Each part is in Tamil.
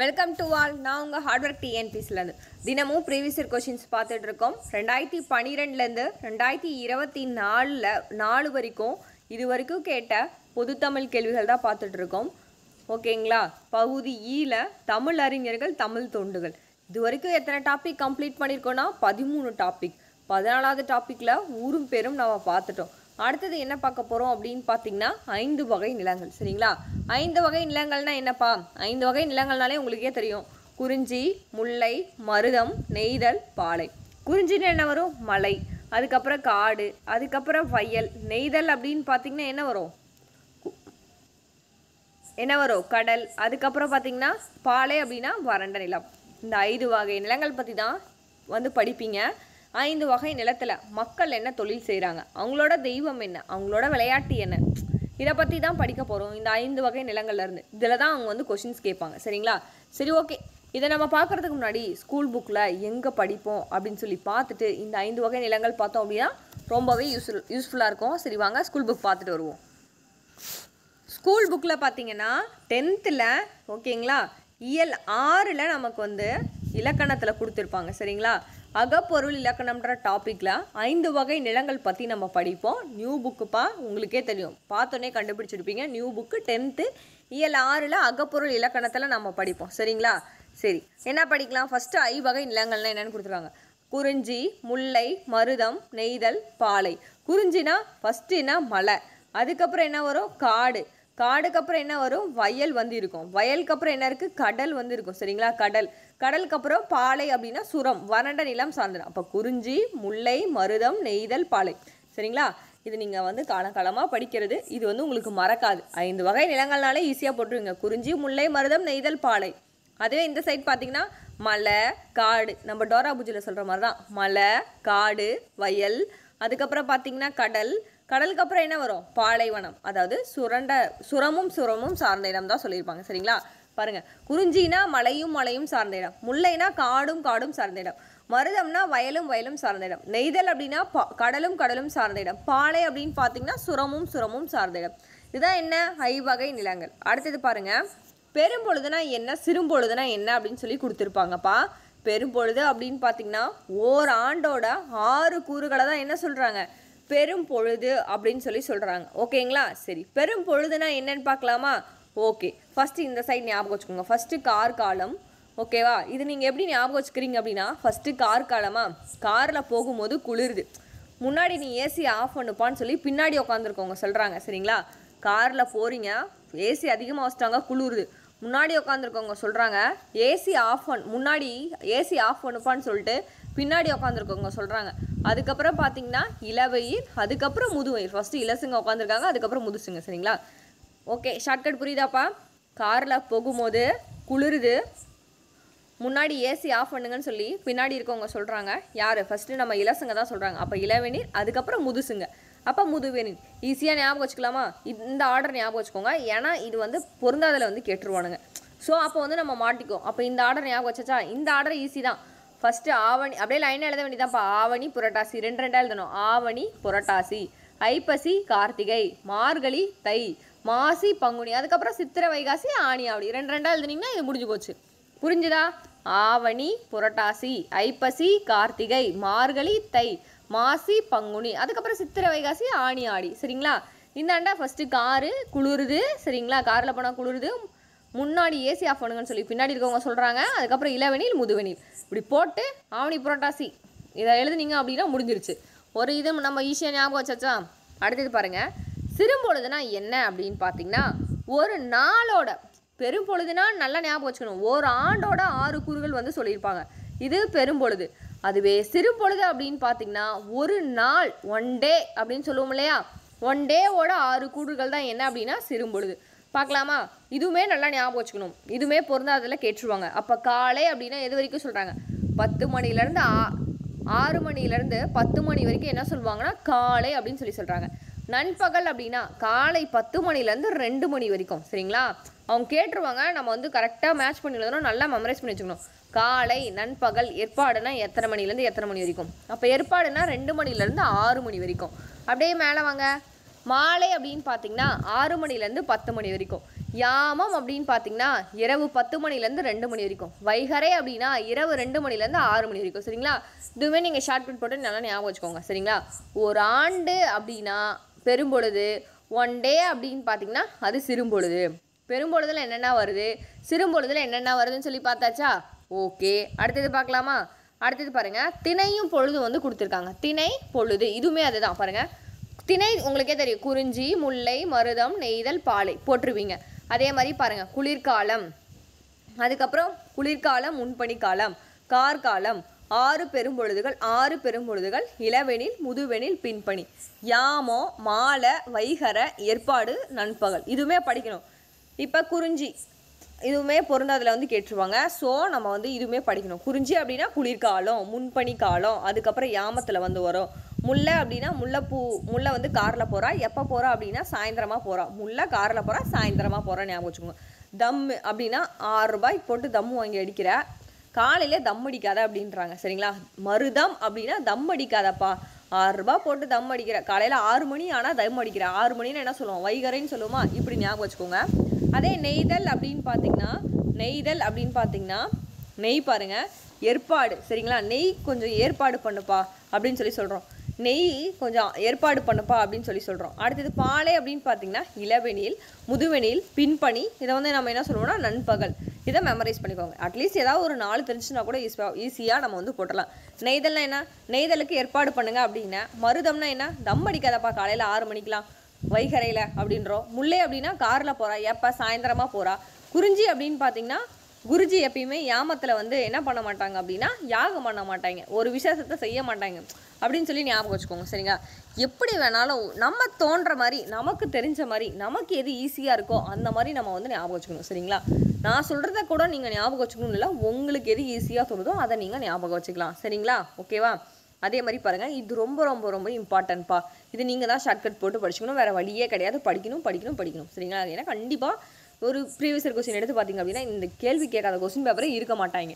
Welcome to all. நான் உங்கள் ஹார்ட்ஒர்க் டிஎன்பிசிலேருந்து தினமும் ப்ரீவியஸ் இயர் கொஷின்ஸ் பார்த்துட்டு இருக்கோம். 2012லேருந்து 2024 வரைக்கும் இது வரைக்கும் கேட்ட பொதுத்தமிழ் கேள்விகள் தான் பார்த்துட்டு இருக்கோம். ஓகேங்களா? பகுதி ஈல தமிழ் அறிஞர்கள் தமிழ் தொண்டுகள் இது வரைக்கும் எத்தனை டாபிக் கம்ப்ளீட் பண்ணியிருக்கோன்னா 13 டாபிக். 14வது டாப்பிக்கில் ஊரும் பேரும் நம்ம பார்த்துட்டோம். அடுத்தது என்ன பார்க்க போகிறோம் அப்படின்னு பார்த்தீங்கன்னா 5 வகை நிலங்கள். சரிங்களா? 5 வகை நிலங்கள்னால் என்னப்பா? 5 வகை நிலங்கள்னாலே உங்களுக்கே தெரியும். குறிஞ்சி, முல்லை, மருதம், நெய்தல், பாலை. குறிஞ்சின்னு என்ன வரும்? மலை. அதுக்கப்புறம் காடு, அதுக்கப்புறம் வயல். நெய்தல் அப்படின்னு பார்த்தீங்கன்னா என்ன வரும்? கடல். அதுக்கப்புறம் பார்த்தீங்கன்னா பாலை அப்படின்னா வறண்ட நிலம். இந்த 5 வகை நிலங்கள் பற்றி தான் படிப்பீங்க. 5 வகை நிலத்தில் மக்கள் என்ன தொழில் செய்கிறாங்க, அவங்களோட தெய்வம் என்ன, அவங்களோட விளையாட்டு என்ன, இதை பற்றி தான் படிக்க போகிறோம். இந்த 5 வகை நிலங்கள்லேருந்து இதில் தான் அவங்க கொஷின்ஸ் கேட்பாங்க. சரிங்களா? சரி, ஓகே. இதை நம்ம பார்க்குறதுக்கு முன்னாடி ஸ்கூல் புக்கில் எங்கே படிப்போம் அப்படின்னு சொல்லி பார்த்துட்டு இந்த 5 வகை நிலங்கள் பார்த்தோம் அப்படின்னா ரொம்பவே யூஸ்ஃபுல்லாக இருக்கும். சரி, வாங்க ஸ்கூல் புக் பார்த்துட்டு வருவோம். ஸ்கூல் புக்கில் பார்த்தீங்கன்னா 10th ஓகேங்களா, இயல் 6 நமக்கு இலக்கணத்தில் கொடுத்துருப்பாங்க. சரிங்களா? அகப்பொருள் இலக்கணம்ன்ற டாப்பிக்கில் 5 வகை நிலங்கள் பற்றி நம்ம படிப்போம். நியூ புக்குப்பா, உங்களுக்கே தெரியும், பார்த்தோன்னே கண்டுபிடிச்சிருப்பீங்க. நியூ புக்கு 10th இயல் 6 அகப்பொருள் இலக்கணத்தில் நம்ம படிப்போம். சரிங்களா? சரி, என்ன படிக்கலாம்? ஃபஸ்ட்டு 5 வகை நிலங்கள்லாம் என்னென்னு கொடுத்துருக்காங்க. குறிஞ்சி, முல்லை, மருதம், நெய்தல், பாலை. குறிஞ்சினா ஃபஸ்ட்டுனா மலை. அதுக்கப்புறம் என்ன வரும்? காடு. காடுக்கு அப்புறம் என்ன வரும்? வயல் இருக்கும். வயலுக்கு அப்புறம் என்ன இருக்குது? கடல் இருக்கும். சரிங்களா? கடல். கடலுக்கு அப்புறம் பாலை அப்படின்னா சுரம், வறண்ட நிலம் சார்ந்தது. அப்போ குறிஞ்சி, முல்லை, மருதம், நெய்தல், பாலை. சரிங்களா? இது நீங்கள் காலகாலமாக படிக்கிறது. இது உங்களுக்கு மறக்காது. 5 வகை நிலங்கள்னாலே ஈஸியாக போட்டுருங்க. குறிஞ்சி, முல்லை, மருதம், நெய்தல், பாலை. அதுவே இந்த சைட் பார்த்தீங்கன்னா மலை, காடு. நம்ம டோரா பூஜியில் சொல்கிற மாதிரி தான். மலை, காடு, வயல். அதுக்கப்புறம் பார்த்தீங்கன்னா கடல். கடலுக்கு அப்புறம் என்ன வரும்? பாலைவனம். அதாவது சுரமும் சார்ந்த இடம் தான் சொல்லியிருப்பாங்க. சரிங்களா? பாருங்க, குறிஞ்சினா மலையும் சார்ந்த இடம். முல்லைனா காடும் சார்ந்த இடம். மருதம்னா வயலும் சார்ந்த இடம். நெய்தல் அப்படின்னா கடலும் சார்ந்த இடம். பாலை அப்படின்னு பார்த்தீங்கன்னா சுரமும் சார்ந்த இடம். இதுதான் என்ன? 5 வகை நிலங்கள். அடுத்தது பாருங்க, பெரும்பொழுதுனா என்ன, சிறும்பொழுதுனா என்ன அப்படின்னு சொல்லி கொடுத்துருப்பாங்கப்பா. பெரும்பொழுது அப்படின்னு பார்த்தீங்கன்னா ஓராண்டோட 6 கூறுகளை தான் என்ன சொல்கிறாங்க? பெரும் பொழுது அப்படின்னு சொல்லி சொல்கிறாங்க. ஓகேங்களா? சரி, பெரும் பொழுதுனா என்னன்னு பார்க்கலாமா? ஓகே, ஃபஸ்ட்டு இந்த சைட் ஞாபகம் வச்சுக்கோங்க. ஃபஸ்ட்டு கார்காலம். ஓகேவா? இது நீங்கள் எப்படி ஞாபகம் வச்சுக்கிறீங்க அப்படின்னா, ஃபஸ்ட்டு கார்காலமா, காரில் போகும்போது குளிருது, முன்னாடி நீ ஏசி ஆஃப் பண்ணுப்பான்னு சொல்லி பின்னாடி உட்காந்துருக்கவங்க சொல்கிறாங்க. சரிங்களா? காரில் போகிறீங்க, ஏசி அதிகமாக வச்சுட்டாங்க, குளிருது, முன்னாடி உட்காந்துருக்கவங்க சொல்கிறாங்க ஏசி முன்னாடி ஏசி ஆஃப் பண்ணுப்பான்னு சொல்லிட்டு பின்னாடி உட்காந்துருக்கவங்க சொல்கிறாங்க. அதுக்கப்புறம் பார்த்தீங்கன்னா இளவெயில், அதுக்கப்புறம் முதுவெயில். ஃபஸ்ட்டு இலசுங்க உட்காந்துருக்காங்க, அதுக்கப்புறம் முதுசுங்க. சரிங்களா? ஓகே, ஷார்ட்கட் புரியுதாப்பா? காரில் போகும்போது குளிருது, முன்னாடி ஏசி ஆஃப் பண்ணுங்கன்னு சொல்லி பின்னாடி இருக்கவங்க சொல்கிறாங்க. யார்? ஃபஸ்ட்டு நம்ம இலசுங்க தான் சொல்கிறாங்க. அப்போ இளவெநீர், அதுக்கப்புறம் முதுசுங்க, அப்போ முதுவெநீர். ஈஸியாக ஞாபகம் வச்சுக்கலாமா? இந்த ஆர்டர் ஞாபகம் வச்சுக்கோங்க. ஏன்னா இது பொருந்தாதில் கேட்டுருவானுங்க. ஸோ அப்போ நம்ம மாட்டிக்கும். அப்போ இந்த ஆர்டர் ஞாபகம் வச்சாச்சா? இந்த ஆர்டர் ஈஸி தான். ஃபஸ்ட்டு ஆவணி, அப்படியே லைனாக எழுத வேண்டியதான்ப்பா. ஆவணி, புரட்டாசி, ரெண்டாக எழுதணும். ஆவணி, புரட்டாசி, ஐப்பசி, கார்த்திகை, மார்கழி, தை, மாசி, பங்குனி, அதுக்கப்புறம் சித்திரை, வைகாசி, ஆனி, ஆவணி. ரெண்டாக எழுதுனீங்கன்னா இது முடிஞ்சு போச்சு. புரிஞ்சுதா? ஆவணி, புரட்டாசி, ஐப்பசி, கார்த்திகை, மார்கழி, தை, மாசி, பங்குனி, அதுக்கப்புறம் சித்திரை, வைகாசி, ஆனி, ஆடி. சரிங்களா? இந்தாண்டா ஃபஸ்ட்டு காரு குளிருது. சரிங்களா? காரில் போனால் குளிருது, முன்னாடி ஏசி ஆஃப் பண்ணுங்கன்னு சொல்லி பின்னாடி இருக்கவங்க சொல்கிறாங்க. அதுக்கப்புறம் இளவெனில், முதுவெனில். இப்படி போட்டு ஆவணி, புரட்டாசி இதை எழுதுனீங்க அப்படின்னா முடிஞ்சிருச்சு. ஒரு இது நம்ம ஈஸியாக ஞாபகம் வச்சாச்சா? அடுத்தது பாருங்கள், சிறும்பொழுதுனா என்ன அப்படின்னு பார்த்தீங்கன்னா ஒரு நாளோட, பெரும்பொழுதுனா நல்லா ஞாபகம் வச்சுக்கணும், ஒரு ஆண்டோட 6 கூறுகள் சொல்லியிருப்பாங்க. இது பெரும்பொழுது. அதுவே சிறும்பொழுது அப்படின்னு பார்த்தீங்கன்னா ஒரு நாள், 1 டே அப்படின்னு சொல்லுவோம் இல்லையா? 1 டேவோட 6 கூறுகள் தான் என்ன அப்படின்னா சிறும்பொழுது. பார்க்கலாமா? இதுவுமே நல்லா ஞாபகம் வச்சுக்கணும். இதுவுமே பொருந்தாதில் கேட்டுருவாங்க. அப்போ காலை அப்படின்னா எது வரைக்கும் சொல்கிறாங்க? 10 மணிலேருந்து 6 மணிலேருந்து 10 மணி வரைக்கும் என்ன சொல்லுவாங்கன்னா காலை அப்படின்னு சொல்கிறாங்க. நண்பகல் அப்படின்னா காலை 10 மணிலேருந்து 2 மணி வரைக்கும். சரிங்களா? அவங்க கேட்டுருவாங்க. நம்ம கரெக்டாக மேட்ச் பண்ணி எழுதணும், நல்லா மெமரைஸ் பண்ணி வச்சுக்கணும். காலை, நண்பகல், ஏற்பாடுனா எத்தனை மணிலேருந்து எத்தனை மணி வரைக்கும்? அப்போ ஏற்பாடுனா 2 மணிலேருந்து 6 மணி வரைக்கும். அப்படியே மேலே வாங்க. மாலை அப்படின்னு பார்த்தீங்கன்னா 6 மணிலேருந்து 10 மணி வரைக்கும். யாமம் அப்படின்னு பார்த்தீங்கன்னா இரவு 10 மணிலேருந்து 2 மணி வரைக்கும். வைகறை அப்படின்னா இரவு 2 மணிலேருந்து 6 மணி வரைக்கும். சரிங்களா? இதுவுமே நீங்கள் ஷார்ட்கட் போட்டு நல்லா ஞாபகம் வச்சுக்கோங்க. சரிங்களா? ஒரு ஆண்டு அப்படின்னா பெரும்பொழுது, 1 டே அப்படின்னு பார்த்தீங்கன்னா அது சிறும்பொழுது. பெரும்பொழுதில் என்னென்ன வருது, சிறும்பொழுதில் என்னென்ன வருதுன்னு சொல்லி பார்த்தாச்சா? ஓகே, அடுத்தது பார்க்கலாமா? அடுத்தது பாருங்கள், திணையும் பொழுது வந்து கொடுத்துருக்காங்க. திணை பொழுது இதுவுமே அதுதான் பாருங்கள். திணை உங்களுக்கே தெரியும், குறிஞ்சி, முல்லை, மருதம், நெய்தல், பாலை போட்டுருவீங்க. அதே மாதிரி பாருங்கள், குளிர்காலம், அதுக்கப்புறம் குளிர்காலம், முன்பனிக்காலம், கார்காலம், 6 பெரும்பொழுதுகள், இளவெனில், முதுவெனில், பின்பனி, யாமோ, மாலை, வைகறை, ஏற்பாடு, நண்பகல் இதுவுமே படிக்கணும். இப்போ குறிஞ்சி இதுவுமே பொருந்தாதில் வந்து கேட்டுருவாங்க. ஸோ நம்ம வந்து இதுவுமே படிக்கணும். குறிஞ்சி அப்படின்னா குளிர்காலம், முன்பனி காலம், அதுக்கப்புறம் யாமத்தில் வந்து வரும். முல்லை அப்படின்னா முல்லை வந்து காரில் போகிறா, எப்போ போகிறா அப்படின்னா சாயந்தரமாக போகிறா. முல்லை காரில் போகிறா, சாயந்தரமாக போகிறா, ஞாபகம் வச்சுக்கோங்க. தம்மு அப்படின்னா 6 ரூபாய்க்கு போட்டு தம்மு வாங்கி அடிக்கிற, காலையில் தம் அடிக்காத அப்படின்றாங்க. சரிங்களா? மருதம் அப்படின்னா தம் அடிக்காதப்பா, 6 ரூபாய் போட்டு தம் அடிக்கிற, காலையில் 6 மணி ஆனால் தம் அடிக்கிற. 6 மணின்னு என்ன சொல்லுவோம்? வைகறைன்னு சொல்லுவோமா? இப்படி ஞாபகம் வச்சுக்கோங்க. அதே நெய்தல் அப்படின்னு பார்த்தீங்கன்னா நெய் பாருங்கள், ஏற்பாடு. சரிங்களா? நெய் கொஞ்சம் ஏற்பாடு பண்ணுப்பா அப்படின்னு சொல்லி சொல்கிறோம். நெய் கொஞ்சம் ஏற்பாடு பண்ணுப்பா அப்படின்னு சொல்லி சொல்கிறோம். அடுத்தது பாலை அப்படின்னு பார்த்தீங்கன்னா இளவெனில், முதுவெனில், பின்பனி. இதை வந்து நம்ம என்ன சொல்லுவோம்னா நண்பகல். இதை மெமரைஸ் பண்ணிக்கோங்க. அட்லீஸ்ட் ஏதாவது ஒரு 4 தெரிஞ்சுன்னா கூட ஈஸியாக நம்ம வந்து போட்டலாம். நெய்தல்னா என்ன? நெய்தலுக்கு ஏற்பாடு பண்ணுங்க அப்படின்னா. மருதம்னா என்ன? தம் அடிக்காதப்பா காலையில் 6 மணிக்கெலாம் வைகறையில் அப்படின்றோம். முல்லை அப்படின்னா காரில் போகிறா, எப்போ சாயந்தரமாக போகிறா. குறிஞ்சி அப்படின்னு பார்த்தீங்கன்னா குருஜி எப்பயுமே யாமத்தில் வந்து என்ன பண்ண மாட்டாங்க அப்படின்னா யாகம் பண்ண மாட்டாங்க, ஒரு விசேஷத்தை செய்ய மாட்டாங்க அப்படின்னு சொல்லி ஞாபகம் வச்சுக்கோங்க. சரிங்களா? எப்படி வேணாலும் நம்ம தோன்ற மாதிரி, நமக்கு தெரிஞ்ச மாதிரி, நமக்கு எது ஈஸியாக இருக்கோ அந்த மாதிரி நம்ம வந்து ஞாபகம் வச்சுக்கணும். சரிங்களா? நான் சொல்கிறத கூட நீங்கள் ஞாபகம் வச்சுக்கணும் இல்லை, உங்களுக்கு எது ஈஸியாக தோணுதோ அதை நீங்கள் ஞாபகம் வச்சுக்கலாம். சரிங்களா? ஓகேவா? அதே மாதிரி பாருங்கள், இது ரொம்ப ரொம்ப ரொம்ப இம்பார்ட்டன்ட்ப்பா. இது நீங்கள் தான் ஷார்ட்கட் போட்டு படிச்சுக்கணும், வேறு வழியே கிடையாது. படிக்கணும். சரிங்களா? ஏன்னா கண்டிப்பாக ஒரு ப்ரீவியஸ் இயர் கொஸ்டின் எடுத்து பார்த்தீங்க அப்படின்னா இந்த கேள்வி கேட்காத கொஸ்டின் பேப்பரே இருக்க மாட்டாங்க.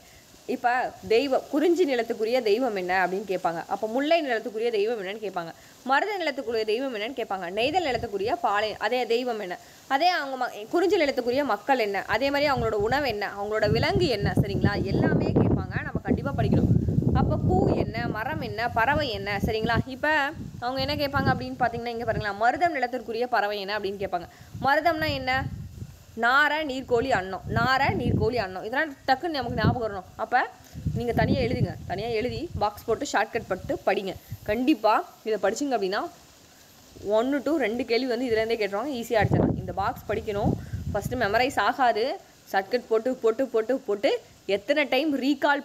இப்போ குறிஞ்சி நிலத்துக்குரிய தெய்வம் என்ன அப்படின்னு கேட்பாங்க. அப்போ முல்லை நிலத்துக்குரிய தெய்வம் என்னன்னு கேட்பாங்க. மருத நிலத்துக்குரிய தெய்வம் என்னன்னு கேட்பாங்க. நெய்தல் நிலத்துக்குரிய பாலை அதே தெய்வம் என்ன, அதே அவங்க குறிஞ்சி நிலத்துக்குரிய மக்கள் என்ன, அதே மாதிரி அவங்களோட உணவு என்ன, அவங்களோட விலங்கு என்ன. சரிங்களா? எல்லாமே கேட்பாங்க. நம்ம கண்டிப்பாக படிக்கணும். அப்போ பூ என்ன, மரம் என்ன, பறவை என்ன. சரிங்களா? இப்போ அவங்க என்ன கேட்பாங்க அப்படின்னு பார்த்தீங்கன்னா இங்கே பாருங்களா, மருதம் நிலத்திற்குரிய பறவை என்ன அப்படின்னு கேட்பாங்க. மருதம்னா என்ன? நாரை, நீர்க்கோழி, அன்னம். இதெல்லாம் டக்குன்னு நமக்கு ஞாபகம் வரணும். அப்போ நீங்கள் தனியாக எழுதி பாக்ஸ் போட்டு ஷார்ட்கட் பட்டு படிங்க. கண்டிப்பாக இதை படிச்சிங்க அப்படின்னா 1 to 2 கேள்வி வந்து இதுலேருந்தே கேட்டுருவாங்க, ஈஸியாக அடிச்சிடலாம். இந்த பாக்ஸ் படிக்கணும். ஃபஸ்ட்டு மெமரைஸ் ஆகாது. ஷார்ட்கட் போட்டு எத்தனை டைம் ரீகால்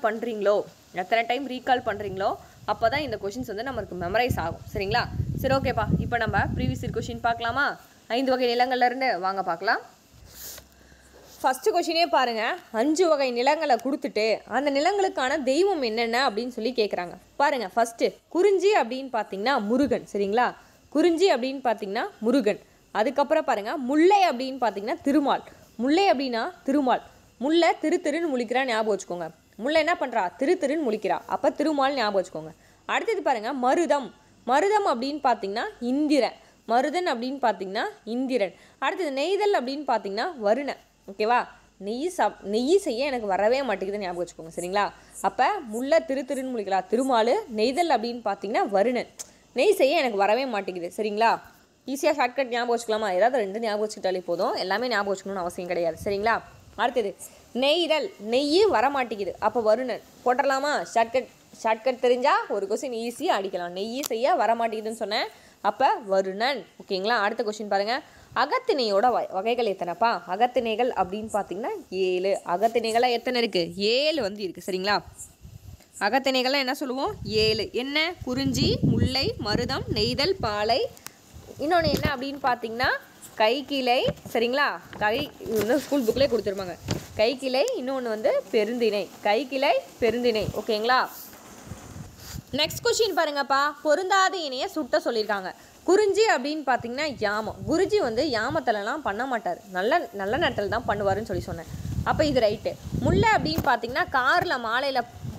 பண்ணுறீங்களோ அப்போ தான் இந்த கொஷின்ஸ் வந்து நமக்கு மெமரைஸ் ஆகும். சரிங்களா? சரி, ஓகேப்பா. இப்போ நம்ம ப்ரீவியஸ் இயர் கொஷின் பார்க்கலாமா? 5 வகை நிலங்கள்லேருந்து வாங்க பார்க்கலாம். ஃபஸ்ட்டு கொஷினே பாருங்கள், 5 வகை நிலங்களை கொடுத்துட்டு அந்த நிலங்களுக்கான தெய்வம் என்னென்ன அப்படின்னு சொல்லி கேட்குறாங்க. பாருங்கள், ஃபஸ்ட்டு குறிஞ்சி அப்படின்னு பார்த்தீங்கன்னா முருகன். சரிங்களா? குறிஞ்சி அப்படின்னு பார்த்தீங்கன்னா முருகன். அதுக்கப்புறம் பாருங்கள், முல்லை அப்படின்னு பார்த்தீங்கன்னா திருமால். முல்லை திருன்னு முழிக்கிறா, ஞாபகம் வச்சுக்கோங்க. முல்லை என்ன பண்ணுறா? திருன்னு முழிக்கிறா, அப்போ திருமால் ஞாபகம் வச்சுக்கோங்க. அடுத்தது பாருங்கள், மருதம் அப்படின்னு பார்த்தீங்கன்னா இந்திரன். அடுத்தது நெய்தல் அப்படின்னு பார்த்தீங்கன்னா வருணன். ஓகேவா? நெய் செய்ய எனக்கு வரவே மாட்டேங்குது, ஞாபகம் வச்சுக்கோங்க. சரிங்களா? அப்போ முல்லை திருன்னு முழிக்கிறா திருமால், நெய்தல் அப்படின்னு பார்த்தீங்கன்னா வருணன். நெய் செய்ய எனக்கு வரவே மாட்டேங்குது. சரிங்களா? ஈஸியாக ஷார்ட்கட் ஞாபகம் வச்சுக்கலாமா? ஏதாவது 2 ஞாபகம் வச்சுக்கிட்டாலே போதும், எல்லாமே ஞாபகம் வச்சுக்கணும்னு அவசியம் கிடையாது. சரிங்களா? அடுத்தது நெய்தல், நெய் வரமாட்டேங்குது, அப்போ வருணன் போட்டுடலாமா? ஷார்ட்கட் தெரிஞ்சால் ஒரு கொஸ்டின் ஈஸியாக அடிக்கலாம். நெய் செய்ய வரமாட்டேங்குதுன்னு சொன்னேன், அப்போ வருணன். ஓகேங்களா? அடுத்த கொஸ்டின் பாருங்கள், அகத்திணையோட வகைகள் எத்தனைப்பா? அகத்திணைகள் அப்படின்னு பார்த்தீங்கன்னா 7. அகத்திணைகளாக எத்தனை இருக்குது? 7 வந்து இருக்குது. சரிங்களா? அகத்திணைகள்லாம் என்ன சொல்லுவோம்? 7. என்ன? குறிஞ்சி, முல்லை, மருதம், நெய்தல், பாலை. இன்னொன்று என்ன அப்படின்னு பார்த்தீங்கன்னா கைக்கிளை. சரிங்களா? ஸ்கூல் புக்கிலே கொடுத்துருப்பாங்க கைக்கிளை. இன்னொன்று வந்து பெருந்திணை. ஓகேங்களா? நெக்ஸ்ட் கொஸ்டின் பாருங்கப்பா, பொருந்தாத இணையை சுட்ட சொல்லியிருக்காங்க. குறிஞ்சி அப்படின்னு பார்த்தீங்கன்னா யாமம். குருஜி வந்து யாமத்திலலாம் பண்ண மாட்டார், நல்ல நேரத்தில் தான் பண்ணுவாருன்னு சொல்லி சொன்னேன். அப்போ இது ரைட்டு. முல்லை அப்படின்னு பார்த்தீங்கன்னா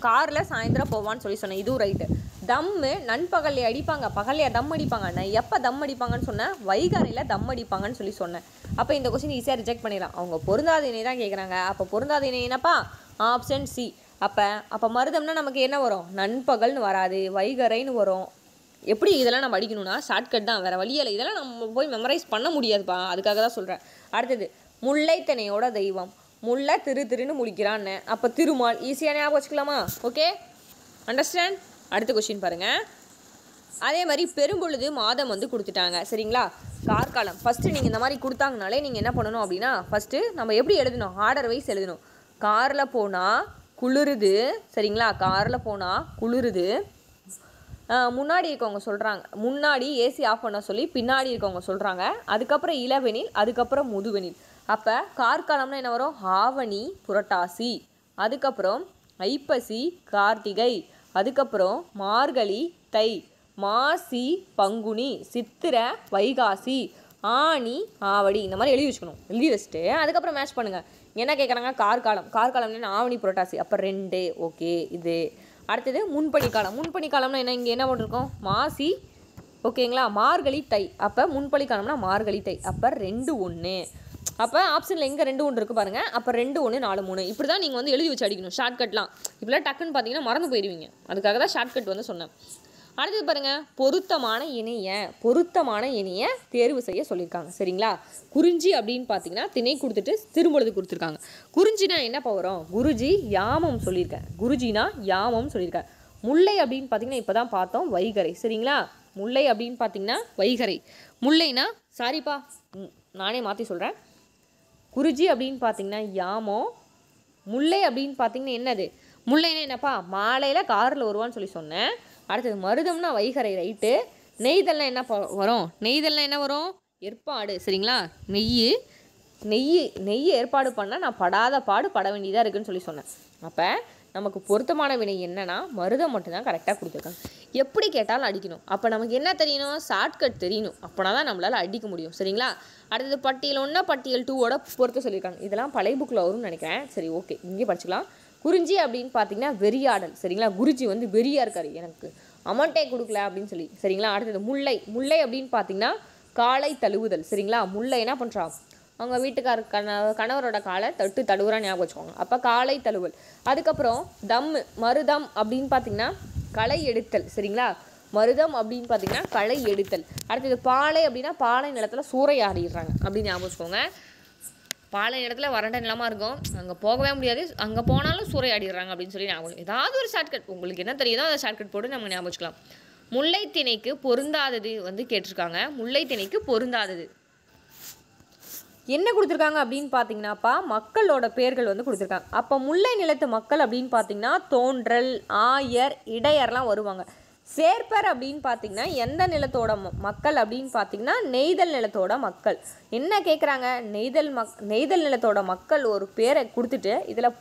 காரில் சாயந்தரம் போவான்னு சொல்லி சொன்னேன், இதுவும் ரைட்டு. தம்மு நண்பகல்ல அடிப்பாங்க, பகல்லையா தம் அடிப்பாங்க. நான் எப்போ தம் அடிப்பாங்கன்னு சொன்னேன்? வைகறையில் தம் அடிப்பாங்கன்னு சொல்லி சொன்னேன். அப்போ இந்த கொஸ்டின் ஈஸியாக ரிஜெக்ட் பண்ணிடலாம். அவங்க பொருந்தாத இணை தான் கேட்குறாங்க. அப்போ பொருந்தாத இணை என்னப்பா? Option C. அப்போ மருதம்னா நமக்கு என்ன வரும்? நண்பகல்னு வராது, வைகரைன்னு வரும். எப்படி இதெல்லாம் நம்ம அடிக்கணும்னா ஷார்ட்கட் தான், வேறு வழியில் இதெல்லாம் நம்ம போய் மெமரைஸ் பண்ண முடியாதுப்பா, அதுக்காக தான் சொல்கிறேன். அடுத்தது முல்லைத்தனையோட தெய்வம். முல்லை திருன்னு முழிக்கிறான்னு, அப்போ திருமால். ஈஸியாக ஞாபகம் வச்சுக்கலாமா? Okay, understand. அடுத்த கொஸ்டின் பாருங்கள். அதே மாதிரி பெரும்பொழுது மாதம் வந்து கொடுத்துட்டாங்க, சரிங்களா? கார்காலம் ஃபஸ்ட்டு நீங்கள் இந்த மாதிரி கொடுத்தாங்கனாலே நீங்கள் என்ன பண்ணணும் அப்படின்னா, ஃபஸ்ட்டு நம்ம எப்படி எழுதணும்? ஆர்டர் வைஸ் எழுதணும். காரில் போனால் குளிருது, சரிங்களா? காரில் போனால் குளிருது. முன்னாடி இருக்கவங்க சொல்கிறாங்க, முன்னாடி ஏசி ஆஃப் பண்ண சொல்லி பின்னாடி இருக்கவங்க சொல்கிறாங்க. அதுக்கப்புறம் இளவெனில், அதுக்கப்புறம் முதுவெனில். அப்போ கார்காலம்னா என்ன வரும்? ஆவணி புரட்டாசி, அதுக்கப்புறம் ஐப்பசி கார்த்திகை, அதுக்கப்புறம் மார்கழி தை, மாசி பங்குனி, சித்திரை வைகாசி, ஆனி ஆவடி. இந்த மாதிரி எழுதி வச்சுக்கணும். எழுதி வச்சுட்டு அதுக்கப்புறம் மேட்ச் பண்ணுங்கள். என்ன கேட்குறாங்க? கார்காலம்னா ஆவணி புரட்டாசி, அப்போ 2. ஓகே, இது. அடுத்தது முன்பனிக்காலம். முன்பனிக்காலம்னா என்ன? இங்கே என்ன பண்ணிருக்கோம்? மாசி, ஓகேங்களா? மார்கழி தை, அப்போ முன்பனிக்காலம்னா மார்கழி தை, அப்போ 2 1. அப்போ ஆப்ஷனில் எங்கே 2 1 இருக்குது பாருங்கள். அப்போ 2 1 4 3. இப்படி தான் நீங்கள் வந்து எழுதி வச்சு அடிக்கணும் ஷார்ட்கட்லாம். இப்படிலாம் டக்குன்னு பார்த்தீங்கன்னா மறந்து போயிடுவீங்க. அதுக்காக தான் ஷார்ட்கட் வந்து சொன்னேன். அடுத்தது பாருங்கள், பொருத்தமான இணையை தேர்வு செய்ய சொல்லியிருக்காங்க, சரிங்களா? குறிஞ்சி அப்படின்னு பார்த்தீங்கன்னா திணை கொடுத்துட்டு திரும்பொழுது கொடுத்துருக்காங்க. குறிஞ்சினா என்னப்பா வரும்? குருஜி யாமம் சொல்லியிருக்கேன். முல்லை அப்படின்னு பார்த்தீங்கன்னா இப்போ தான் பார்த்தோம், வைகரை, சரிங்களா? முல்லை அப்படின்னு பார்த்தீங்கன்னா வைகரை. முல்லைனா சாரிப்பா, நானே மாற்றி சொல்கிறேன். குறிஞ்சி அப்படின்னு பார்த்தீங்கன்னா யாமம். முல்லை அப்படின்னு பார்த்தீங்கன்னா என்னது? முல்லைனா என்னப்பா? மாலையில் காரில் வருவான்னு சொல்லி சொன்னேன். அடுத்தது மருதம்னா வைகரை, ரைட்டு. நெய்தல்னா என்ன வரும்? என்ன வரும்? ஏற்பாடு, சரிங்களா? நெய் ஏற்பாடு பண்ணால் நான் படாத பாடு பட வேண்டியதாக இருக்குதுன்னு சொல்லி சொன்னேன். அப்போ நமக்கு பொருத்தமான வினை என்னன்னா மருதம் மட்டும்தான் கரெக்டாக கொடுத்துருக்காங்க. எப்படி கேட்டாலும் அடிக்கணும். அப்போ நமக்கு என்ன தெரியணும்? ஷார்ட்கட் தெரியணும். அப்போனா தான் நம்மளால் அடிக்க முடியும், சரிங்களா? அடுத்தது பட்டியல் 1 பட்டியல் 2ஓட பொறுத்த சொல்லியிருக்காங்க. இதெல்லாம் பழைய புக்கில் வரும்னு நினைக்கிறேன். சரி, ஓகே, இங்கே படிச்சுக்கலாம். குறிஞ்சி அப்படின்னு பார்த்தீங்கன்னா வெறியாடல், சரிங்களா? குருஜி வந்து வெறியாக இருக்காரு, எனக்கு அமௌண்ட்டே கொடுக்கல அப்படின்னு சொல்லி, சரிங்களா? அடுத்தது முல்லை அப்படின்னு பார்த்தீங்கன்னா காலை தழுவுதல், சரிங்களா? முல்லை என்ன பண்ணுறான்? அவங்க வீட்டுக்கார கணவரோட காலை தடுவுறான்னு ஞாபகம் வச்சுக்கோங்க. அப்போ காலை தழுவல். அதுக்கப்புறம் மருதம் அப்படின்னு பார்த்தீங்கன்னா களை எடுத்தல், சரிங்களா? மருதம் அப்படின்னு பார்த்தீங்கன்னா களை எடுத்தல். அடுத்தது பாலை அப்படின்னா பாலை நிலத்தில் சூறையாடிடுறாங்க அப்படின்னு ஞாபகம் வச்சுக்கோங்க. பாலை இடத்துல வறண்ட நிலமாக இருக்கும், அங்கே போகவே முடியாது, அங்கே போனாலும் சூறையாடிடுறாங்க அப்படின்னு சொல்லி ஞாபகம். ஏதாவது ஒரு ஷார்ட்கட் உங்களுக்கு என்ன தெரியுதோ அதை ஷார்ட்கட் போட்டு நம்ம ஞாபகம் வச்சுக்கலாம். முல்லைத்திணைக்கு பொருந்தாதது வந்து கேட்டிருக்காங்க. முல்லைத்திணைக்கு பொருந்தாதது என்ன கொடுத்துருக்காங்க அப்படின்னு பார்த்தீங்கன்னாப்பா மக்களோட பேர்கள் வந்து கொடுத்துருக்காங்க. அப்போ முல்லை நிலத்து மக்கள் அப்படின்னு பார்த்தீங்கன்னா தோன்றல், ஆயர், இடையர்லாம் வருவாங்க. சேர்ப்பர் அப்படின்னு பார்த்தீங்கன்னா எந்த நிலத்தோட மக்கள் அப்படின்னு பார்த்தீங்கன்னா நெய்தல் நிலத்தோட மக்கள். என்ன கேட்குறாங்க? நெய்தல் நிலத்தோட மக்கள் ஒரு பேரை கொடுத்துட்டு இதில்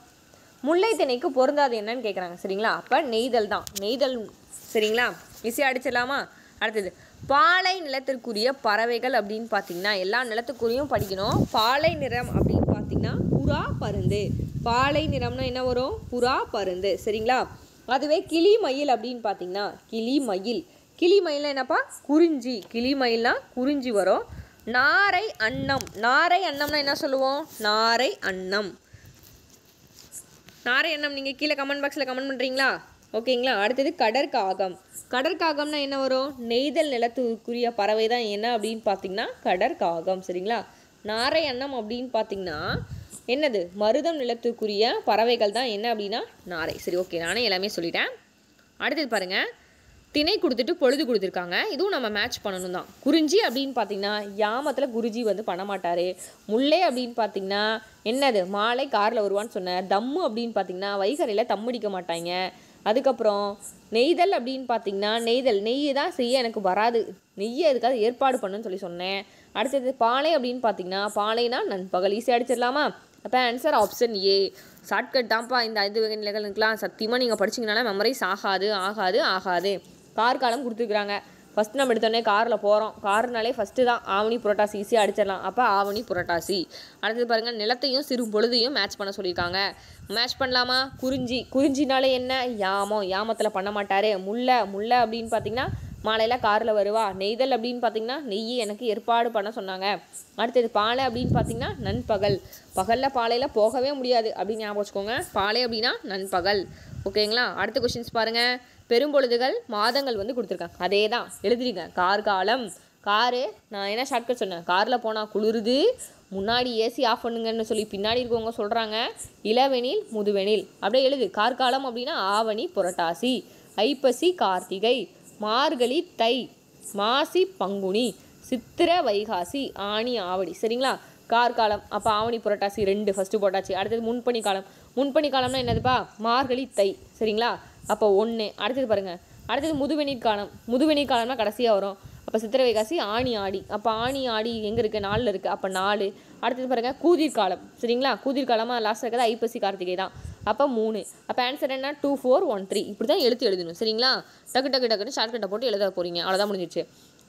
முல்லைத்திணைக்கு பொருந்தாது என்னன்னு கேட்குறாங்க, சரிங்களா? அப்போ நெய்தல் தான், நெய்தல், சரிங்களா? ஈஸியாக அடிச்சிடலாமா? அடுத்தது பாலை நிலத்திற்குரிய பறவைகள் அப்படின்னு பார்த்தீங்கன்னா எல்லா நிலத்துக்குரியும் படிக்கணும். பாலை நிறம் அப்படின்னு பார்த்தீங்கன்னா புறா பருந்து. பாலை நிறம்னா என்ன வரும்? புறா பருந்து, சரிங்களா? அதுவே கிளி மயில் அப்படின்னு பார்த்தீங்கன்னா கிளி மயில்னா என்னப்பா? குறிஞ்சி. கிளி மயில்னா குறிஞ்சி வரும். நாரை அன்னம்னா என்ன சொல்லுவோம்? நாரை அன்னம் நீங்கள் கீழே கமெண்ட் பாக்ஸில் கமெண்ட் பண்ணுறீங்களா? ஓகேங்களா? அடுத்தது கடற்காகம்னா என்ன வரும்? நெய்தல் நிலத்துக்குரிய பறவை தான் என்ன அப்படின்னு பார்த்தீங்கன்னா கடற்காகம், சரிங்களா? நாரை அன்னம் அப்படின்னு பார்த்தீங்கன்னா என்னது? மருதம் நிலத்துக்குரிய பறவைகள் தான் என்ன அப்படின்னா நாரை. சரி, ஓகே, நானே எல்லாமே சொல்லிட்டேன். அடுத்தது பாருங்கள், திணை கொடுத்துட்டு பொழுது கொடுத்துருக்காங்க. இதுவும் நம்ம மேட்ச் பண்ணணும் தான். குறிஞ்சி அப்படின்னு பார்த்தீங்கன்னா யாமத்தில் குருஜி வந்து பண்ண மாட்டார். முல்லை அப்படின்னு பார்த்தீங்கன்னா என்னது? மாலை காரில் வருவான்னு சொன்னேன். தம்மு அப்படின்னு பார்த்தீங்கன்னா வைகரையில் தம்மடிக்க மாட்டாங்க. அதுக்கப்புறம் நெய்தல் அப்படின்னு பார்த்தீங்கன்னா நெய் தான் செய்ய எனக்கு வராது, நெய்யை எதுக்காவது ஏற்பாடு பண்ணுன்னு சொல்லி சொன்னேன். அடுத்தது பாலை அப்படின்னு பார்த்தீங்கன்னா பாலைனா நண்பகல். ஈஸியாக அடிச்சிடலாமா? அப்போ ஆன்சர் ஆப்ஷன் ஏ. ஷார்ட்கட் தான்ப்பா இந்த 5 வகை நிலைகளுக்கெலாம். சத்தியமாக நீங்கள் படிச்சிங்கனால மெமரைஸ் ஆகாது. காலம் கொடுத்துருக்குறாங்க. ஃபஸ்ட்டு நம்ம எடுத்தோடனே காரில் போகிறோம். காருனாலே ஃபஸ்ட்டு தான் ஆவணி புரட்டாசி, ஈஸியாக அடிச்சிடலாம். அப்போ ஆவணி புரட்டாசி. அடுத்தது பாருங்கள், நிலத்தையும் சிறு பொழுதையும் மேட்ச் பண்ண சொல்லியிருக்காங்க. மேட்ச் பண்ணலாமா? குறிஞ்சினாலே என்ன? யாமத்தில் பண்ண மாட்டார். முல்லை அப்படின்னு பார்த்தீங்கன்னா மாலையில் காரில் வருவா. நெய்தல் அப்படின்னு பார்த்தீங்கன்னா நெய் எனக்கு ஏற்பாடு பண்ண சொன்னாங்க. அடுத்தது பாலை அப்படின்னு பார்த்தீங்கன்னா நண்பகல். பகலில் பாலையில் போகவே முடியாது அப்படின்னு ஞாபகம் வச்சுக்கோங்க. பாலை அப்படின்னா நண்பகல். ஓகேங்களா? அடுத்த கொஷின்ஸ் பாருங்கள். பெரும்பொழுதுகள் மாதங்கள் வந்து கொடுத்துருக்காங்க. அதே தான் எழுதிருங்க. கார்காலம். காரு நான் என்ன ஷார்ட்கட் சொன்னேன், காரில் போனால் குளிருது, முன்னாடி ஏசி ஆஃப் பண்ணுங்கன்னு சொல்லி பின்னாடி இருக்கவங்க சொல்கிறாங்க. இளவெனில் முதுவெனில் அப்படியே எழுது. கார்காலம் அப்படின்னா ஆவணி புரட்டாசி, ஐப்பசி கார்த்திகை, மார்கழி தை, மாசி பங்குனி, சித்திரை வைகாசி, ஆனி ஆவடி. சரிங்களா? கார்காலம் அப்போ ஆவணி புரட்டாசி 2 ஃபஸ்ட்டு போட்டாச்சு. அடுத்தது முன்பனி காலம். முன்பனி காலம்னா என்னதுப்பா? மார்கழி தை. சரிங்களா? அப்போ 1. அடுத்தது பாருங்கள். அடுத்தது முதுவெளிர் காலம். முதுவெளிர் காலம்னா கடைசியாக வரும். அப்போ சித்திரை வைகாசி, ஆனி ஆடி. அப்போ ஆனி ஆடி எங்கே இருக்குது? 4 இருக்குது. அப்போ 4. அடுத்தது பாருங்கள் கூதிர் காலம். சரிங்களா? கூதிர் காலமாக லாஸ்ட் இருக்கிறது ஐப்பசி கார்த்திகை தான். அப்போ 3. அப்போ ஆன்சர் என்ன? 2 4 1 3. இப்படி தான் எழுதணும். சரிங்களா? டக்குன்னு ஷார்ட்கட்டை போட்டு எழுத போகிறீங்க. அவ்வளோதான் முடிஞ்சிச்சு.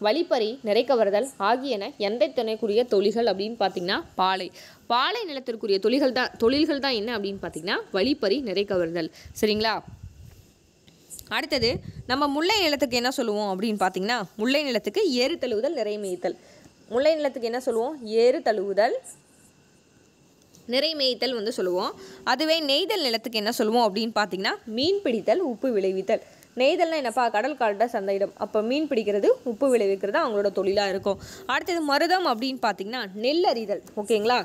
வழிப்பறி, நிறைக்கவர்தல் ஆகியன எந்த துணைக்குரிய தொழில்கள் அப்படின்னு பார்த்தீங்கன்னா பாலை. பாலை நிலத்திற்குரிய தொழில்கள் தான் என்ன அப்படின்னு பார்த்தீங்கன்னா வழிப்பறி, நிறைக்கவர்தல். சரிங்களா? அடுத்தது நம்ம முல்லை நிலத்துக்கு என்ன சொல்லுவோம் அப்படின்னு பார்த்தீங்கன்னா முல்லை நிலத்துக்கு ஏறு தழுவுதல், நிறை மேய்த்தல். முல்லை நிலத்துக்கு என்ன சொல்லுவோம்? ஏறு தழுவுதல், நிறை மேய்த்தல் வந்து சொல்லுவோம். அதுவே நெய்தல் நிலத்துக்கு என்ன சொல்லுவோம் அப்படின்னு பார்த்தீங்கன்னா மீன் பிடித்தல், உப்பு விளைவித்தல். நெய்தல்னா என்னப்பா? கடல் காட்ட சந்தையிடம். அப்போ மீன் பிடிக்கிறது, உப்பு விளைவிக்கிறது அவங்களோட தொழிலாக இருக்கும். அடுத்தது மருதம் அப்படின்னு பார்த்தீங்கன்னா நெல் அறிதல். ஓகேங்களா?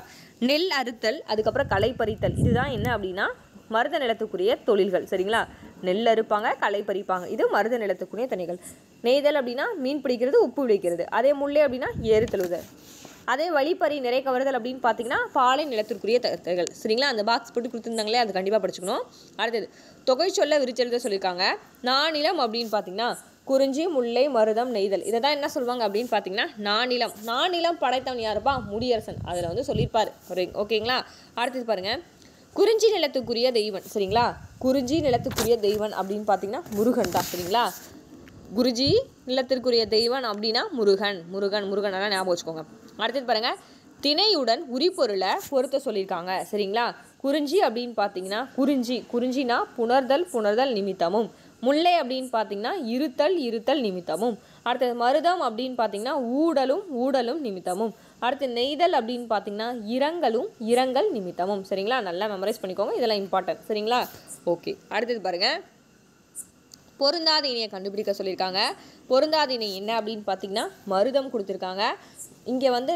நெல் அறுத்தல், அதுக்கப்புறம் களை பறித்தல். இதுதான் என்ன அப்படின்னா மருத நிலத்துக்குரிய தொழில்கள். சரிங்களா? நெல் அறுப்பாங்க, களை பறிப்பாங்க. இது மருத நிலத்துக்குரிய தனிகள். நெய்தல் அப்படின்னா மீன் பிடிக்கிறது, உப்பு விளைக்கிறது. அதே முல்லை அப்படின்னா ஏறு தழுவுதல். அதே வழிப்பறி, நிறை கவர்தல் அப்படின்னு பார்த்தீங்கன்னா பாலை நிலத்திற்குரிய தகவல்கள். சரிங்களா? அந்த பாக்ஸ் போட்டு கொடுத்துருந்தாங்களே, அது கண்டிப்பாக படிச்சுக்கணும். அடுத்தது தொகை சொல்ல விரிச்செழுத சொல்லியிருக்காங்க. நானிலம் அப்படின்னு பார்த்தீங்கன்னா குறிஞ்சி, முல்லை, மருதம், நெய்தல். இதை தான் என்ன சொல்லுவாங்க அப்படின்னு பார்த்தீங்கன்னா நானிலம். நானிலம் படைத்தவன் யாருப்பா? முடியரசன். அதில் வந்து சொல்லியிருப்பார். ஓகேங்களா? அடுத்தது பாருங்கள். குறிஞ்சி நிலத்துக்குரிய தெய்வன். சரிங்களா? குறிஞ்சி நிலத்துக்குரிய தெய்வன் அப்படின்னு பார்த்தீங்கன்னா முருகன் தான். சரிங்களா? குறிஞ்சி நிலத்திற்குரிய தெய்வன் அப்படின்னா முருகனெல்லாம் ஞாபகம் வச்சுக்கோங்க. அடுத்தது பாருங்கள். திணையுடன் உரிபொருளை பொறுத்த சொல்லியிருக்காங்க. சரிங்களா? குறிஞ்சி அப்படின்னு பார்த்தீங்கன்னா குறிஞ்சினா புணர்தல் நிமித்தமும். முல்லை அப்படின்னு பார்த்தீங்கன்னா இருத்தல் நிமித்தமும். அடுத்தது மருதம் அப்படின்னு பார்த்தீங்கன்னா ஊடலும் நிமித்தமும். அடுத்து நெய்தல் அப்படின்னு பார்த்தீங்கன்னா இரங்கல் நிமித்தமும். சரிங்களா? நல்லா மெமரைஸ் பண்ணிக்கோங்க. இதெல்லாம் இம்பார்ட்டன்ட். சரிங்களா? ஓகே. அடுத்தது பாருங்கள். பொருந்தாத இணையை கண்டுபிடிக்க சொல்லியிருக்காங்க. பொருந்தாத இணை என்ன அப்படின்னு பார்த்தீங்கன்னா மருதம் கொடுத்துருக்காங்க. இங்கே வந்து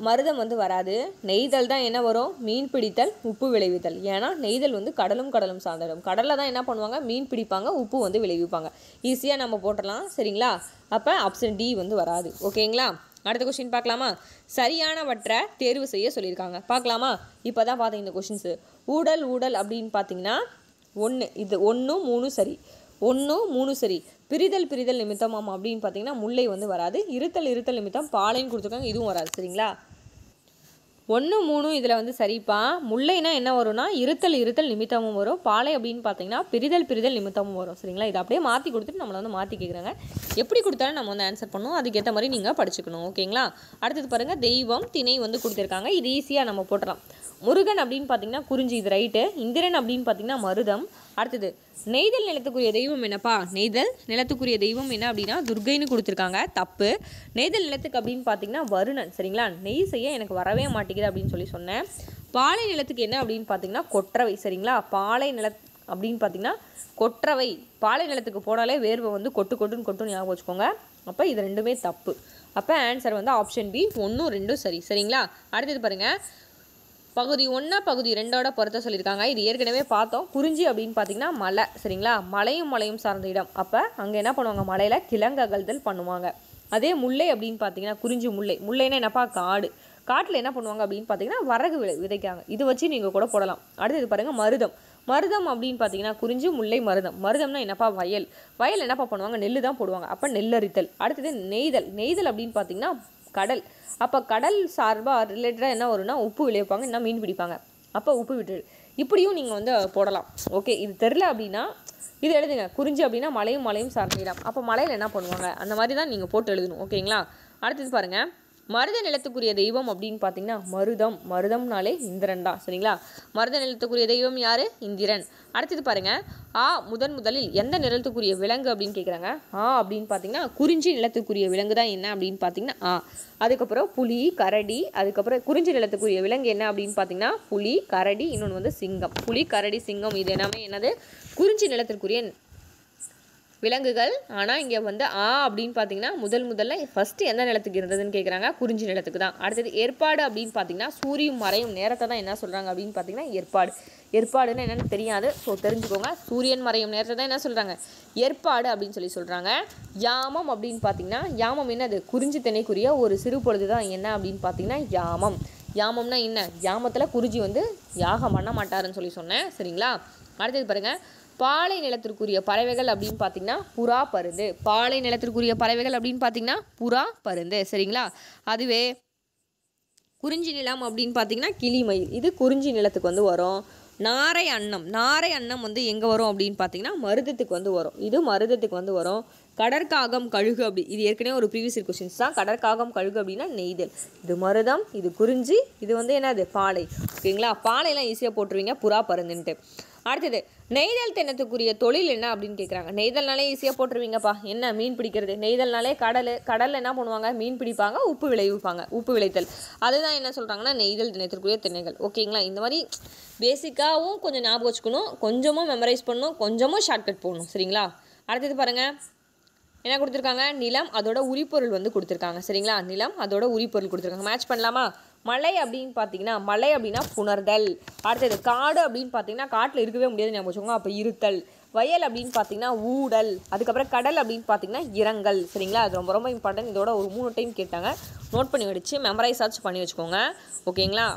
மருதம் வந்து வராது. நெய்தல் தான் என்ன வரும்? மீன் பிடித்தல், உப்பு விளைவித்தல். ஏன்னா நெய்தல் வந்து கடலும் சார்ந்திடும். கடலில் தான் என்ன பண்ணுவாங்க? மீன் பிடிப்பாங்க, உப்பு வந்து விளைவிப்பாங்க. ஈஸியாக நம்ம போட்டுடலாம். சரிங்களா? அப்போ ஆப்ஷன் டி வந்து வராது. ஓகேங்களா? அடுத்த கொஸ்டின் பார்க்கலாமா? சரியானவற்றை தேர்வு செய்ய சொல்லியிருக்காங்க. பார்க்கலாமா? இப்போ தான் பார்த்தீங்க இந்த கொஷின்ஸு. ஊடல் அப்படின்னு பார்த்தீங்கன்னா 1. இது 1 3 சரி. 1 3 சரி. பிரிதல் நிமித்தம் அப்படின்னு பார்த்தீங்கன்னா முல்லை வந்து வராது. இருத்தல் நிமித்தம் பாலைன்னு கொடுத்துருக்காங்க. இதுவும் வராது. சரிங்களா? 1 3 இதில் வந்து சரிப்பா. முல்லைனா என்ன வரும்னா இருத்தல் நிமித்தமும் வரும். பாலை அப்படின்னு பார்த்தீங்கன்னா பிரிதல் நிமித்தமும் வரும். சரிங்களா? இதை அப்படியே மாற்றி கொடுத்துட்டு நம்மளை வந்து மாற்றி கேட்குறாங்க. எப்படி கொடுத்தாலும் நம்ம வந்து ஆன்சர் பண்ணுவோம். அதுக்கேற்ற மாதிரி நீங்கள் படிச்சுக்கணும். ஓகேங்களா? அடுத்தது பாருங்கள். தெய்வம், திணை வந்து கொடுத்துருக்காங்க. இது ஈஸியாக நம்ம போட்டுடலாம். முருகன் அப்படின்னு பார்த்தீங்கன்னா குறிஞ்சி, இது ரைட்டு. இந்திரன் அப்படின்னு பார்த்தீங்கன்னா மருதம். அடுத்தது நெய்தல் நிலத்துக்குரிய தெய்வம் என்னப்பா? நெய்தல் நிலத்துக்குரிய தெய்வம் என்ன அப்படின்னா துர்க்கைன்னு கொடுத்துருக்காங்க. தப்பு. நெய்தல் நிலத்துக்கு அப்படின்னு பார்த்தீங்கன்னா வருணன். சரிங்களா? நெய் செய்ய எனக்கு வரவே மாட்டேங்குது அப்படின்னு சொல்லி சொன்னேன். பாலை நிலத்துக்கு என்ன அப்படின்னு பார்த்தீங்கன்னா கொற்றவை. சரிங்களா? பாலை நில அப்படின்னு பார்த்தீங்கன்னா கொற்றவை. பாலை நிலத்துக்கு போனாலே வேர்வை வந்து கொட்டுன்னு ஞாபகம் வச்சுக்கோங்க. அப்போ இது ரெண்டுமே தப்பு. அப்போ ஆன்சர் வந்து ஆப்ஷன் பி 1 2 சரி. சரிங்களா? அடுத்தது பாருங்கள். பகுதி 1 பகுதி 2 பொறுத்த சொல்லியிருக்காங்க. இது ஏற்கனவே பார்த்தோம். குறிஞ்சி அப்படின்னு பார்த்தீங்கன்னா மலை. சரிங்களா? மலையும் சார்ந்த இடம். அப்போ அங்கே என்ன பண்ணுவாங்க? மலையில் கிழங்ககழ்தல் பண்ணுவாங்க. அதே முல்லை அப்படின்னு பார்த்தீங்கன்னா குறிஞ்சி முல்லைன்னா என்னப்பா? காட்டில் என்ன பண்ணுவாங்க அப்படின்னு பார்த்தீங்கன்னா வரகு விதைக்காங்க. இது வச்சு நீங்கள் கூட போடலாம். அடுத்தது பாருங்கள். மருதம் அப்படின்னு பார்த்தீங்கன்னா குறிஞ்சி, முல்லை, மருதம்னா என்னப்பா? வயல் என்னப்பா பண்ணுவாங்க? நெல் தான் போடுவாங்க. அப்போ நெல்லரித்தல். அடுத்தது நெய்தல் அப்படின்னு பார்த்தீங்கன்னா கடல். அப்போ கடல் சார்பாக ரிலேட்டடாக என்ன வரும்னா உப்பு விளைவிப்பாங்க, என்ன மீன் பிடிப்பாங்க. அப்போ உப்பு விட்டு இப்படியும் நீங்கள் வந்து போடலாம். ஓகே. இது தெரில அப்படின்னா இது எழுதுங்க. குறிஞ்சி அப்படின்னா மலையும் சார்ந்த இடம். அப்போ மலையில் என்ன பண்ணுவாங்க? அந்த மாதிரி தான் நீங்கள் போட்டு எழுதணும். ஓகேங்களா? அடுத்தது பாருங்கள். மருத நிலத்துக்குரிய தெய்வம் அப்படின்னு பார்த்தீங்கன்னா மருதம். மருதம்னாலே இந்திரன் தான். சரிங்களா? மருத நிலத்துக்குரிய தெய்வம் யார்? இந்திரன். அடுத்தது பாருங்கள், முதலில் எந்த நிலத்துக்குரிய விலங்கு அப்படின்னு கேட்குறாங்க. அப்படின்னு பார்த்தீங்கன்னா குறிஞ்சி நிலத்துக்குரிய விலங்கு தான் என்ன அப்படின்னு பார்த்தீங்கன்னா அதுக்கப்புறம் புலி, கரடி. அதுக்கப்புறம் குறிஞ்சி நிலத்துக்குரிய விலங்கு என்ன அப்படின்னு பார்த்தீங்கன்னா புலி, கரடி, இன்னொன்று வந்து சிங்கம். புலி, கரடி, சிங்கம் இது எல்லாமே என்னது? குறிஞ்சி நிலத்திற்குரிய விலங்குகள். ஆனால் இங்கே வந்து அப்படின்னு பார்த்தீங்கன்னா முதல்ல ஃபஸ்ட்டு எந்த நிலத்துக்கு இருந்ததுன்னு கேட்குறாங்க. குறிஞ்சி நிலத்துக்கு தான். அடுத்தது ஏற்பாடு அப்படின்னு பார்த்தீங்கன்னா சூரியன் மறையும் நேரத்தை தான் என்ன சொல்கிறாங்க அப்படின்னு பார்த்தீங்கன்னா ஏற்பாடு. ஏற்பாடுன்னு என்னென்னு தெரியாது, ஸோ தெரிஞ்சுக்கோங்க. சூரியன் மறையும் நேரத்தை தான் என்ன சொல்கிறாங்க? ஏற்பாடு அப்படின்னு சொல்கிறாங்க. யாமம் அப்படின்னு பார்த்தீங்கன்னா யாமம் என்னது? குறிஞ்சி திணைக்குரிய ஒரு சிறு பொழுது தான் என்ன அப்படின்னு பார்த்தீங்கன்னா யாமம். யாமம்னா என்ன? யாமத்தில் குறிஞ்சி வந்து யாகம் பண்ண மாட்டாருன்னு சொன்னேன். சரிங்களா? அடுத்தது பாருங்கள், பாலை நிலத்திற்குரிய பறவைகள் அப்படின்னு பார்த்தீங்கன்னா புறா, பருந்து. பாலை நிலத்திற்குரிய பறவைகள் அப்படின்னு பார்த்தீங்கன்னா புறா, பருந்து. சரிங்களா? அதுவே குறிஞ்சி நிலம் அப்படின்னு பார்த்தீங்கன்னா கிளிமயில். இது குறிஞ்சி நிலத்துக்கு வந்து வரும். நாரை அன்னம். நாரை அன்னம் வந்து எங்கே வரும் அப்படின்னு பார்த்தீங்கன்னா மருதத்துக்கு வந்து வரும். இது மருதத்துக்கு வந்து வரும். கடற்காகம், கழுகு அப்படி இது ஏற்கனவே ஒரு ப்ரீவியஸ் கொஸ்டின்ஸ் தான். கடற்காகம், கழுகு அப்படின்னா நெய்தல். இது மருதம், இது குறிஞ்சி, இது வந்து என்னது? பாலை. ஓகேங்களா? பாலையெல்லாம் ஈஸியாக போட்டுருவீங்க புறா, பருந்துன்ட்டு. அடுத்தது நெய்தல் தினத்துக்குரிய தொழில் என்ன அப்படின்னு கேட்குறாங்க. நெய்தல்னாலே ஈஸியாக போட்டுருவீங்கப்பா. என்ன? மீன் பிடிக்கிறது. நெய்தல்னாலே கடலில் என்ன பண்ணுவாங்க? மீன் பிடிப்பாங்க, உப்பு விளைவிப்பாங்க, உப்பு விளைத்தல். அதுதான் என்ன சொல்கிறாங்கன்னா நெய்தல் தினத்திற்குரிய திணைகள். ஓகேங்களா? இந்த மாதிரி பேசிக்காகவும் கொஞ்சம் ஞாபகம் வச்சுக்கணும், கொஞ்சமும் மெமரைஸ் பண்ணணும், கொஞ்சமும் ஷார்ட்கட் போடணும். சரிங்களா? அடுத்தது பாருங்கள், என்ன கொடுத்துருக்காங்க? நிலம், அதோட உரிப்பொருள் வந்து கொடுத்துருக்காங்க. சரிங்களா? நிலம், அதோட உரிப்பொருள் கொடுத்துருக்காங்க. மேட்ச் பண்ணலாமா? மலை அப்படின்னு பார்த்தீங்கன்னா மலை அப்படின்னா புணர்தல். அடுத்தது காடு அப்படின்னு பார்த்தீங்கன்னா காட்டில் இருக்கவே முடியாது ஞாபகம் வச்சுக்கோங்க, அப்போ இருத்தல். வயல் அப்படின்னு பார்த்தீங்கன்னா ஊடல். அதுக்கப்புறம் கடல் அப்படின்னு பார்த்தீங்கன்னா இரங்கல். சரிங்களா? அது ரொம்ப ரொம்ப இம்பார்ட்டன்ட். இதோட ஒரு 3 டைம் கேட்டாங்க, நோட் பண்ணி வச்சு மெமரைஸ் ஆச்சு பண்ணி வச்சுக்கோங்க. ஓகேங்களா?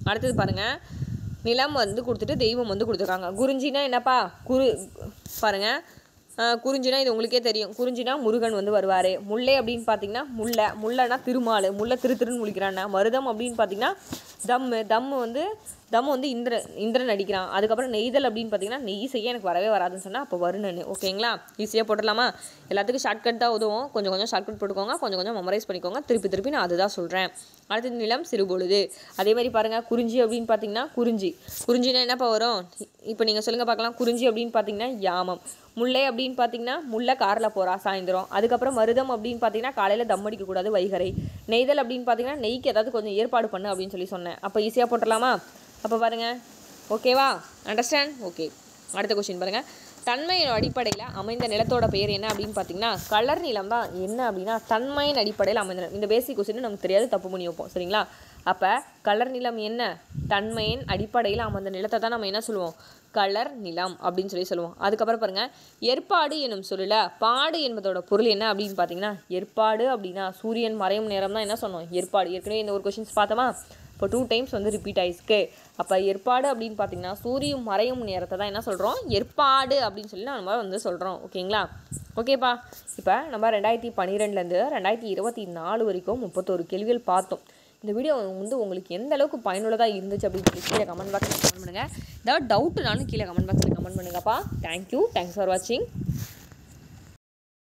அடுத்தது பாருங்கள், நிலம் வந்து கொடுத்துட்டு தெய்வம் வந்து கொடுத்துருக்காங்க. குறிஞ்சினா என்னப்பா? பாருங்கள், குறிஞ்சினா இது உங்களுக்கே தெரியும். குறிஞ்சினா முருகன் வந்து வருவார். முல்லை அப்படின்னு பார்த்தீங்கன்னா முல்லைனா திருமால். முல்லை திருன்னு முழிக்கிறான்னா. மருதம் அப்படின்னு பார்த்தீங்கன்னா தம்மு வந்து இந்திரன் அடிக்கிறான். அதுக்கப்புறம் நெய்தல் அப்படின்னு பார்த்தீங்கன்னா நெய் செய்ய எனக்கு வரவே வராதுன்னு சொன்னால் அப்போ வருணன். ஓகேங்களா? ஈஸியாக போட்டுடலாமா? எல்லாத்துக்கும் ஷார்ட்கட் தான் உதவும். கொஞ்சம் ஷார்ட்கட் போட்டுக்கோங்க, கொஞ்சம் மெமரைஸ் பண்ணிக்கோங்க. திருப்பி நான் அதுதான் சொல்கிறேன். அடுத்தது நிலம், சிறுபொழுது. அதே மாதிரி பாருங்கள், குறிஞ்சி அப்படின்னு பார்த்தீங்கன்னா குறிஞ்சினா என்னப்பா வரும்? இப்போ நீங்கள் சொல்லுங்கள் பார்க்கலாம். குறிஞ்சி அப்படின்னு பார்த்தீங்கன்னா யாமம். முல்லை அப்படின்னு பார்த்தீங்கன்னா முல்லை காரில் போகிறா சாயந்தரம். அதுக்கப்புறம் மருதம் அப்படின்னு பார்த்தீங்கன்னா காலையில் தம் அடிக்கக்கூடாது, வைகரை. நெய்தல் அப்படின்னு பார்த்தீங்கன்னா நெய்க்கு ஏதாவது கொஞ்சம் ஏற்பாடு பண்ணு அப்படின்னு சொன்னேன். அப்போ ஈஸியாக போட்டுடலாமா? அப்போ பாருங்கள், ஓகேவா? அண்டர்ஸ்டாண்ட்? ஓகே. அடுத்த கொஸ்டின் பாருங்கள், தன்மையின் அடிப்படையில் அமைந்த நிலத்தோட பெயர் என்ன அப்படின்னு பார்த்தீங்கன்னா கலர் நிலம் தான். என்ன அப்படின்னா தன்மையின் அடிப்படையில் அமைந்த நிலம். இந்த பேசிக் கொஸ்டின் நமக்கு தெரியாது, தப்பு பண்ணி வைப்போம். சரிங்களா? அப்போ கலர் நிலம் என்ன? தன்மையின் அடிப்படையில் அமைந்த நிலத்தை தான் நம்ம என்ன சொல்லுவோம்? கலர் நிலம் அப்படின்னு சொல்லுவோம். அதுக்கப்புறம் பாருங்கள், ஏற்பாடு எனும் சொல்லல பாடு என்பதோட பொருள் என்ன அப்படின்னு பார்த்தீங்கன்னா ஏற்பாடு அப்படின்னா சூரியன் மறையும் நேரம் தான் என்ன சொன்னோம்? ஏற்பாடு. ஏற்கனவே இந்த ஒரு கொஸ்டின்ஸ் பார்த்தோமா? இப்போ 2 டைம்ஸ் வந்து ரிப்பீட் ஆயிருக்கு. அப்போ ஏற்பாடு அப்படின்னு பார்த்தீங்கன்னா சூரியன் மறையும் நேரத்தை தான் என்ன சொல்கிறோம்? ஏற்பாடு அப்படின்னு சொல்லி நம்ம வந்து சொல்கிறோம். ஓகேங்களா? ஓகேப்பா. இப்போ நம்ம 2012லேருந்து 2024 வரைக்கும் 31 கேள்விகள் பார்த்தோம். இந்த வீடியோ வந்து உங்களுக்கு எந்த அளவுக்கு பயனுள்ளதாக இருந்துச்சு அப்படின்னு சொல்லி கீழே கமெண்ட் பாக்ஸில் கமெண்ட் பண்ணுங்கள். ஏதாவது டவுட்டுனாலும் கீழே கமெண்ட் பாக்ஸில் கமெண்ட் பண்ணுங்கப்பா. தேங்க்யூ. தேங்க்ஸ் ஃபார் வாட்சிங்.